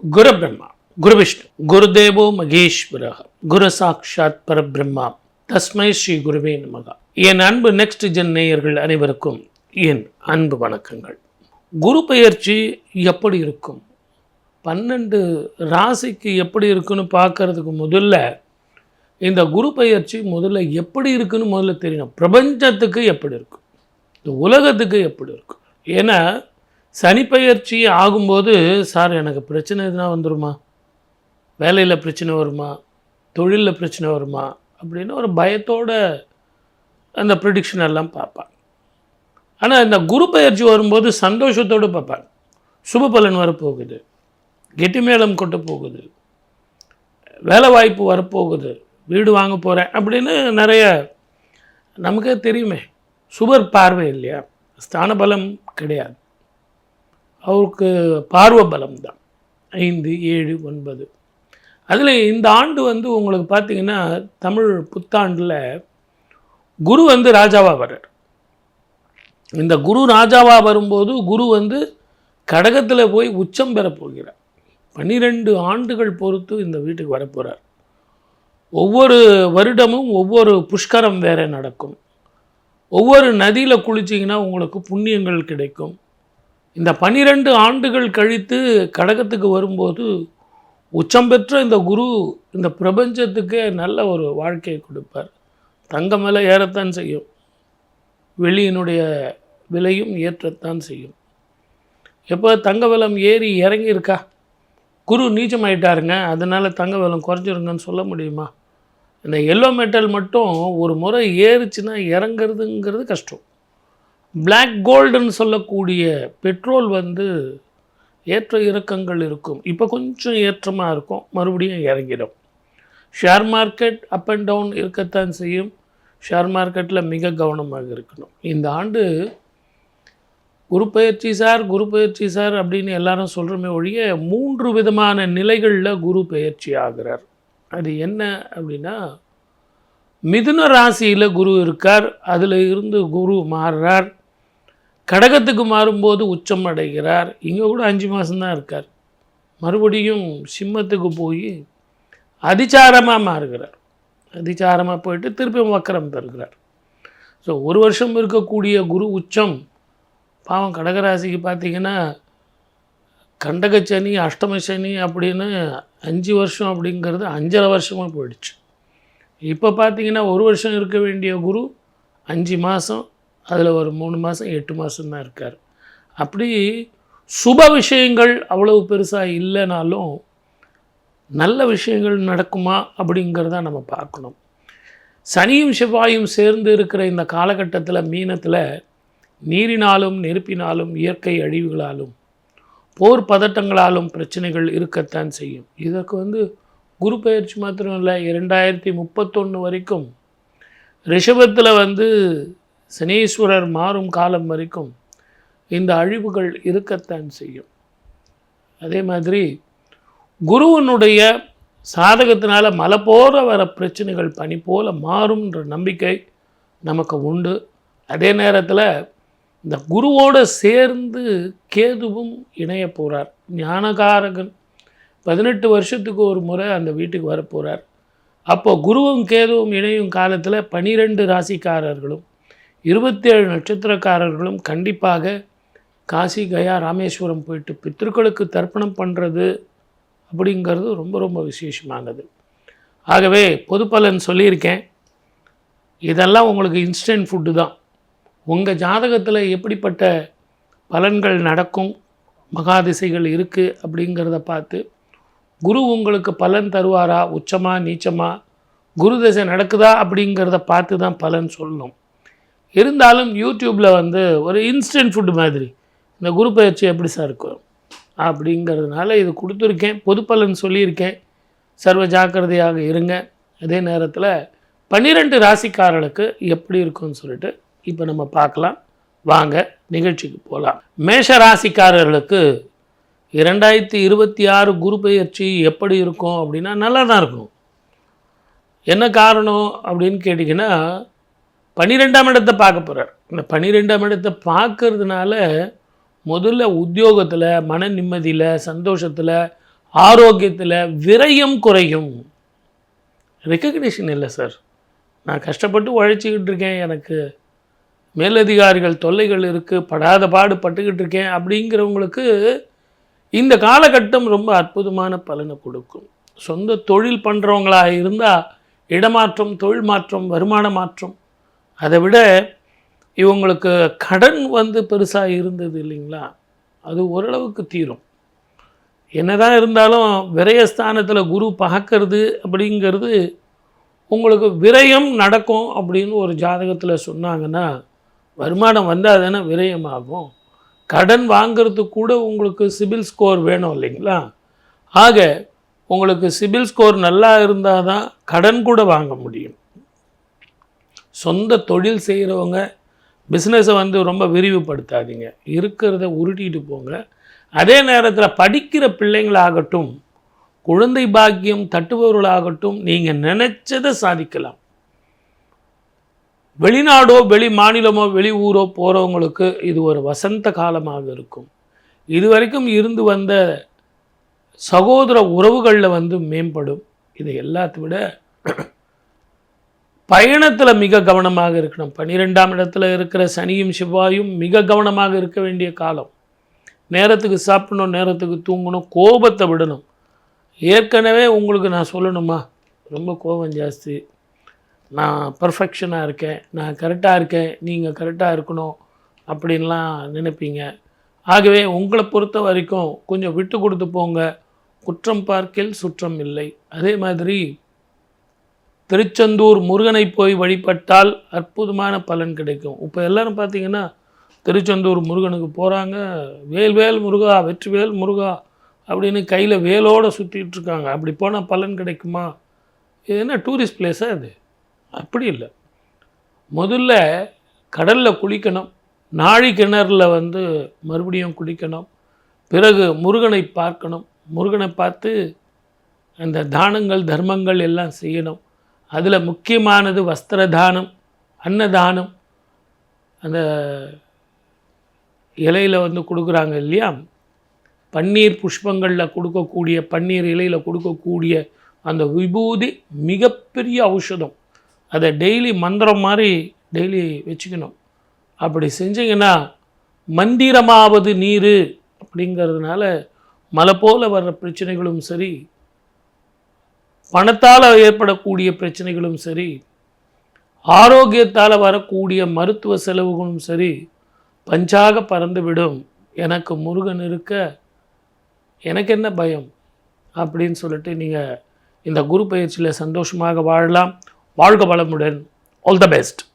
குரு பிரம்மா, குரு விஷ்ணு, குருதேவோ மகேஸ்வரः, குரு சாட்சாத் பரபிரம்மா, தஸ்மை ஸ்ரீ குருவே நமக. என் அன்பு நெக்ஸ்ட் ஜென் நேயர்கள் அனைவருக்கும் என் அன்பு வணக்கங்கள். குரு பெயர்ச்சி எப்படி இருக்கும், 12 ராசிக்கு எப்படி இருக்குன்னு பார்க்கறதுக்கு முதல்ல இந்த குரு பெயர்ச்சி முதல்ல எப்படி இருக்குன்னு முதல்ல தெரியணும். பிரபஞ்சத்துக்கு எப்படி இருக்கும், இந்த உலகத்துக்கு எப்படி இருக்கும். ஏன்னா சனிப்பெயர்ச்சி ஆகும்போது சார் எனக்கு பிரச்சனை எதுனா வந்துடுமா, வேலையில் பிரச்சனை வருமா, தொழிலில் பிரச்சனை வருமா அப்படின்னு ஒரு பயத்தோடு அந்த ப்ரிடிக்ஷன் எல்லாம் பார்ப்பாங்க. ஆனால் இந்த குரு பெயர்ச்சி வரும்போது சந்தோஷத்தோடு பார்ப்பாங்க. சுப பலன் வரப்போகுது, கெட்டி மேளம் கொட்ட போகுது, வேலை வாய்ப்பு வரப்போகுது, வீடு வாங்க போகிறேன் அப்படின்னு நிறைய நமக்கே தெரியுமே. சுபர் பார்வை இல்லையா, ஸ்தான பலம் கிடையாது, அவருக்கு பார்வை பலம் தான் 5, 7, 9. அதில் இந்த ஆண்டு உங்களுக்கு பார்த்திங்கன்னா தமிழ் புத்தாண்டில் குரு ராஜாவாக வர்றார். இந்த குரு ராஜாவாக வரும்போது குரு கடகத்தில் போய் உச்சம் பெற போகிறார். 12 ஆண்டுகள் பொறுத்து இந்த வீட்டுக்கு வரப்போகிறார். ஒவ்வொரு வருடமும் ஒவ்வொரு புஷ்கரம் வேற நடக்கும். ஒவ்வொரு நதியில் குளிச்சிங்கன்னா உங்களுக்கு புண்ணியங்கள் கிடைக்கும். இந்த 12 ஆண்டுகள் கழித்து கடகத்துக்கு வரும்போது உச்சம் பெற்ற இந்த குரு இந்த பிரபஞ்சத்துக்கே நல்ல ஒரு வாழ்க்கையை கொடுப்பார். தங்கம் விலை ஏறத்தான் செய்யும், வெளியினுடைய விலையும் ஏற்றத்தான் செய்யும். எப்போ தங்க விலம் ஏறி இறங்கியிருக்கா, குரு நீச்சமாயிட்டாருங்க அதனால் தங்க விலம் குறைஞ்சிருங்கன்னு சொல்ல முடியுமா? இந்த எல்லோ மெட்டல் மட்டும் ஒரு முறை ஏறுச்சுன்னா இறங்கிறதுங்கிறது கஷ்டம். பிளாக் கோல்டுன்னு சொல்லக்கூடிய பெட்ரோல் ஏற்ற இறக்கங்கள் இருக்கும். இப்போ கொஞ்சம் ஏற்றமாக இருக்கும், மறுபடியும் இறங்கிடும். Share market up and down இருக்கத்தான் செய்யும். ஷேர் மார்க்கெட்டில் மிக கவனமாக இருக்கணும். இந்த ஆண்டு குரு பயிற்சி சார் அப்படின்னு எல்லாரும் சொல்கிறோமே ஒழிய 3 விதமான நிலைகளில் குரு பயிற்சி ஆகிறார். அது என்ன அப்படின்னா, மிதுன ராசியில் குரு இருக்கார், அதில் இருந்து குரு மாறுறார், கடகத்துக்கு மாறும்போது உச்சம் அடைகிறார். இங்கே கூட 5 மாதம்தான் இருக்கார். மறுபடியும் சிம்மத்துக்கு போய் அதிச்சாரமாக மாறுகிறார். அதிச்சாரமாக போயிட்டு திருப்பி வக்கரம் பெறுகிறார். ஸோ 1 வருஷம் இருக்கக்கூடிய குரு உச்சம் பாவம் கடகராசிக்கு பார்த்திங்கன்னா கண்டகச்சனி, அஷ்டமசனி அப்படின்னு 5 வருஷம் அப்படிங்கிறது 5.5 வருஷமாக போயிடுச்சு. இப்போ பார்த்திங்கன்னா 1 வருஷம் இருக்க வேண்டிய குரு 5 மாதம், அதில் ஒரு 3 மாதம் 8 மாதம்தான் இருக்கார். அப்படி சுப விஷயங்கள் அவ்வளவு பெருசாக இல்லைனாலும் நல்ல விஷயங்கள் நடக்குமா அப்படிங்கிறத நம்ம பார்க்கணும். சனியும் செவ்வாயும் சேர்ந்து இருக்கிற இந்த காலகட்டத்தில் மீனத்தில் நீரினாலும் நெருப்பினாலும் இயற்கை அழிவுகளாலும் போர் பதட்டங்களாலும் பிரச்சனைகள் இருக்கத்தான் செய்யும். இதற்கு குரு பயிற்சி மாத்திரம் இல்லை, 2031 வரைக்கும் ரிஷபத்தில் சனீஸ்வரர் மாறும் காலம் வரைக்கும் இந்த அழிவுகள் இருக்கத்தான் செய்யும். அதே மாதிரி குருவனுடைய சாதகத்தினால மலை போல வர பிரச்சனைகள் பனி போல மாறும்ன்ற நம்பிக்கை நமக்கு உண்டு. அதே நேரத்தில் இந்த குருவோடு சேர்ந்து கேதுவும் இணைய போகிறார். ஞானகாரகன் 18 வருஷத்துக்கு ஒரு முறை அந்த வீட்டுக்கு வரப்போகிறார். அப்போ குருவும் கேதுவும் இணையும் காலத்தில் 12 ராசிக்காரர்களும் 27 நட்சத்திரக்காரர்களும் கண்டிப்பாக காசி, கயா, ராமேஸ்வரம் போயிட்டு பித்ருக்களுக்கு தர்ப்பணம் பண்ணுறது அப்படிங்கிறது ரொம்ப ரொம்ப விசேஷமானது. ஆகவே பொது பலன் சொல்லியிருக்கேன். இதெல்லாம் உங்களுக்கு இன்ஸ்டன்ட் ஃபுட்டு தான். உங்கள் ஜாதகத்தில் எப்படிப்பட்ட பலன்கள் நடக்கும், மகாதிசைகள் இருக்குது அப்படிங்கிறத பார்த்து குரு உங்களுக்கு பலன் தருவாரா, உச்சமா நீச்சமா, குரு தசை நடக்குதா அப்படிங்கிறத பார்த்து தான் பலன் சொல்லணும். இருந்தாலும் யூடியூப்பில் ஒரு இன்ஸ்டன்ட் ஃபுட்டு மாதிரி இந்த குரு பயிற்சி எப்படி சார் இருக்கும் அப்படிங்கிறதுனால இது கொடுத்துருக்கேன். பொது பலன் சொல்லியிருக்கேன். சர்வ ஜாக்கிரதையாக இருங்க. அதே நேரத்தில் 12 ராசிக்காரர்களுக்கு எப்படி இருக்குன்னு சொல்லிட்டு இப்போ நம்ம பார்க்கலாம். வாங்க நிகழ்ச்சிக்கு போகலாம். மேஷ ராசிக்காரர்களுக்கு 2026 குரு பயிற்சி எப்படி இருக்கும் அப்படின்னா நல்லா தான் இருக்கும். என்ன காரணம் அப்படின்னு கேட்டிங்கன்னா, 12ஆம் இடத்தை பார்க்க போகிறார். இந்த 12ஆம் இடத்தை பார்க்கறதுனால முதல்ல உத்தியோகத்தில், மன நிம்மதியில், சந்தோஷத்தில், ஆரோக்கியத்தில் விரயம் குறையும். ரெக்கக்னிஷன் இல்லை சார், நான் கஷ்டப்பட்டு உழைச்சிக்கிட்டு இருக்கேன், எனக்கு மேலதிகாரிகள் தொல்லைகள் இருக்குது, படாத பாடு பட்டுக்கிட்டு இருக்கேன் அப்படிங்கிறவங்களுக்கு இந்த காலகட்டம் ரொம்ப அற்புதமான பலனை கொடுக்கும். சொந்த தொழில் பண்ணுறவங்களாக இருந்தால் இடமாற்றம், தொழில் மாற்றம், வருமான மாற்றம். அதை விட இவங்களுக்கு கடன் பெருசாக இருந்தது இல்லைங்களா, அது ஓரளவுக்கு தீரும். என்னதான் இருந்தாலும் விரயஸ்தானத்தில் குரு பார்க்கறது அப்படிங்கிறது உங்களுக்கு விரயம் நடக்கும் அப்படின்னு ஒரு ஜாதகத்தில் சொன்னாங்கன்னா, வருமானம் வந்தால் தானே விரயமாகும். கடன் வாங்கிறதுக்கு கூட உங்களுக்கு சிபில் ஸ்கோர் வேணும் இல்லைங்களா. ஆக உங்களுக்கு சிபில் ஸ்கோர் நல்லா இருந்தால் தான் கடன் கூட வாங்க முடியும். சொந்த தொழில் செய்கிறவங்க பிஸ்னஸை ரொம்ப விரிவுபடுத்தாதீங்க, இருக்கிறத உருட்டிட்டு போங்க. அதே நேரத்தில் படிக்கிற பிள்ளைங்களாகட்டும், குழந்தை பாக்கியம் தட்டுபவர்களாகட்டும், நீங்கள் நினைச்சதை சாதிக்கலாம். வெளிநாடோ வெளி மாநிலமோ வெளி ஊரோ போகிறவங்களுக்கு இது ஒரு வசந்த காலமாக இருக்கும். இதுவரைக்கும் இருந்து வந்த சகோதர உறவுகளில் மேம்படும். இதை எல்லாத்தை விட பயணத்தில் மிக கவனமாக இருக்கணும். 12ஆம் இடத்துல இருக்கிற சனியும் செவ்வாயும் மிக கவனமாக இருக்க வேண்டிய காலம். நேரத்துக்கு சாப்பிடணும், நேரத்துக்கு தூங்கணும், கோபத்தை விடணும். ஏற்கனவே உங்களுக்கு நான் சொல்லணுமா, ரொம்ப கோபம் ஜாஸ்தி, நான் பர்ஃபெக்ஷனாக இருக்கேன், நான் கரெக்டாக இருக்கேன், நீங்கள் கரெக்டாக இருக்கணும் அப்படின்லாம் நினைப்பீங்க. ஆகவே உங்களை பொறுத்த வரைக்கும் கொஞ்சம் விட்டு கொடுத்து போங்க. குற்றம் பார்க்கில் சுற்றம் இல்லை. அதே மாதிரி திருச்செந்தூர் முருகனை போய் வழிபட்டால் அற்புதமான பலன் கிடைக்கும். இப்போ எல்லோரும் பார்த்திங்கன்னா திருச்செந்தூர் முருகனுக்கு போகிறாங்க, வேல் முருகா, வெற்றிவேல் முருகா அப்படின்னு கையில் வேலோடு சுற்றிட்டு இருக்காங்க. அப்படி போனால் பலன் கிடைக்குமா? இது என்ன டூரிஸ்ட் பிளேஸாக அது? அப்படி இல்லை. முதல்ல கடலில் குளிக்கணும், நாழி கிணறுல மறுபடியும் குளிக்கணும், பிறகு முருகனை பார்க்கணும், முருகனை பார்த்து அந்த தானங்கள் தர்மங்கள் எல்லாம் செய்யணும். அதில் முக்கியமானது வஸ்திர தானம், அன்னதானம். அந்த இலையில் கொடுக்குறாங்க இல்லையா, பன்னீர் புஷ்பங்களில் கொடுக்கக்கூடிய, பன்னீர் இலையில் கொடுக்கக்கூடிய அந்த விபூதி மிகப்பெரிய ஔஷதம். அதை டெய்லி மந்திரம் மாதிரி டெய்லி வச்சுக்கணும். அப்படி செஞ்சிங்கன்னா மந்திரமாவது நீர் அப்படிங்கிறதுனால மலை போல் வர்ற பிரச்சனைகளும் சரி, பணத்தால் ஏற்படக்கூடிய பிரச்சனைகளும் சரி, ஆரோக்கியத்தால் வரக்கூடிய மருத்துவ செலவுகளும் சரி பஞ்சாக பறந்துவிடும். எனக்கு முருகன் இருக்க எனக்கு என்ன பயம் அப்படின்னு சொல்லிட்டு நீங்கள் இந்த குரு பயிற்சியில் சந்தோஷமாக வாழலாம். வாழ்க வளமுடன். All the best.